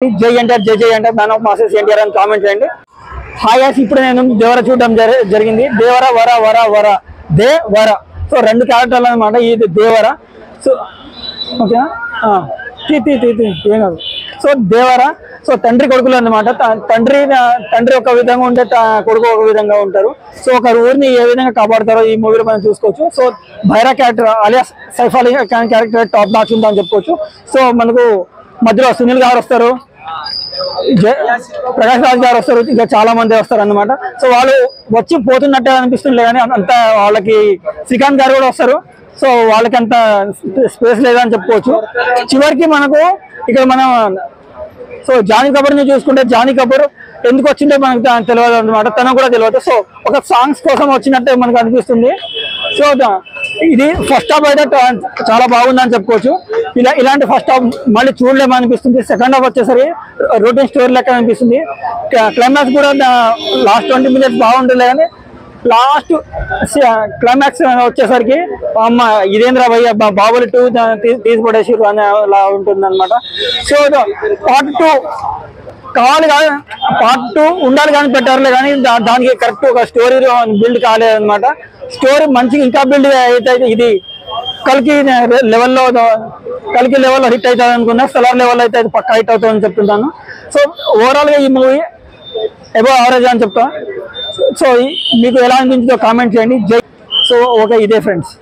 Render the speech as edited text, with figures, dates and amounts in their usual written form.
జై ఎన్టీఆర్ జై జై NTR man of masses NTR అని కామెంట్ చేయండి. హాయ్ గాయ్స్, ఇప్పుడు నేను దేవర చూడడం జరిగింది. దేవర వర వర వర దేవర. సో రెండు క్యారెక్టర్లు అనమాట. ఇది దేవర. సో ఓకేనా, ఏం కాదు. సో దేవర సో తండ్రి కొడుకులు అనమాట. తండ్రి ఒక విధంగా ఉంటే కొడుకు ఒక విధంగా ఉంటారు. సో ఒక ఊరిని ఏ విధంగా కాపాడుతారో ఈ మూవీలో మనం చూసుకోవచ్చు. So Bhaira character alias Saif Ali Khan character top notch ఉందని చెప్పుకోవచ్చు. సో మనకు మధ్యలో సునీల్ గారు వస్తారు, ప్రకాష్ రాజ్ గారు వస్తారు, ఇంకా చాలా మంది వస్తారు అన్నమాట. సో వాళ్ళు వచ్చి పోతున్నట్టే అనిపిస్తుంది కానీ అంత వాళ్ళకి శ్రీకాంత్ గారు కూడా వస్తారు. సో వాళ్ళకి అంత స్పేస్ లేదని చెప్పుకోవచ్చు. చివరికి మనకు ఇక్కడ మనం సో జానీ కపూర్ని చూసుకుంటే జానీ కపూర్ ఎందుకు వచ్చిందో మనకు తెలియదు అనమాట, తనకు కూడా తెలియదు. సో ఒక సాంగ్స్ కోసం వచ్చినట్టే మనకు అనిపిస్తుంది. సో ఇది ఫస్ట్ హాఫ్ అయితే చాలా బాగుందని చెప్పుకోవచ్చు. ఇలాంటి ఫస్ట్ హాఫ్ మళ్ళీ చూడలేమనిపిస్తుంది. సెకండ్ హాఫ్ వచ్చేసరికి రొటీన్ స్టోరీ లెక్క అనిపిస్తుంది. క్లైమాక్స్ కూడా లాస్ట్ 20 minutes బాగుంటుంది కానీ లాస్ట్ క్లైమాక్స్ వచ్చేసరికి అమ్మ ఇదేంద్ర భయ్య బాబులు 2 తీసి పడేసారు అని అలా ఉంటుంది అనమాట. సో పార్ట్ 2 కావాలి కానీ పార్ట్ 2 ఉండాలి కానీ పెట్టారులే కానీ దానికి కరెక్ట్ ఒక స్టోరీ బిల్డ్ కాలేదన్నమాట. స్టోరీ మంచిగా ఇంకా బిల్డ్ అయితే ఇది కల్కి లెవెల్లో హిట్ అవుతుంది అనుకున్నా. సలార్ లెవెల్ అయితే అది పక్కా హిట్ అవుతుందని చెప్తున్నాను. సో ఓవరాల్గా ఈ మూవీ అబవ్ యావరేజ్ అని చెప్తా. సో మీకు ఎలా అనిపించిందో కామెంట్ చేయండి. సో ఓకే, ఇదే ఫ్రెండ్స్.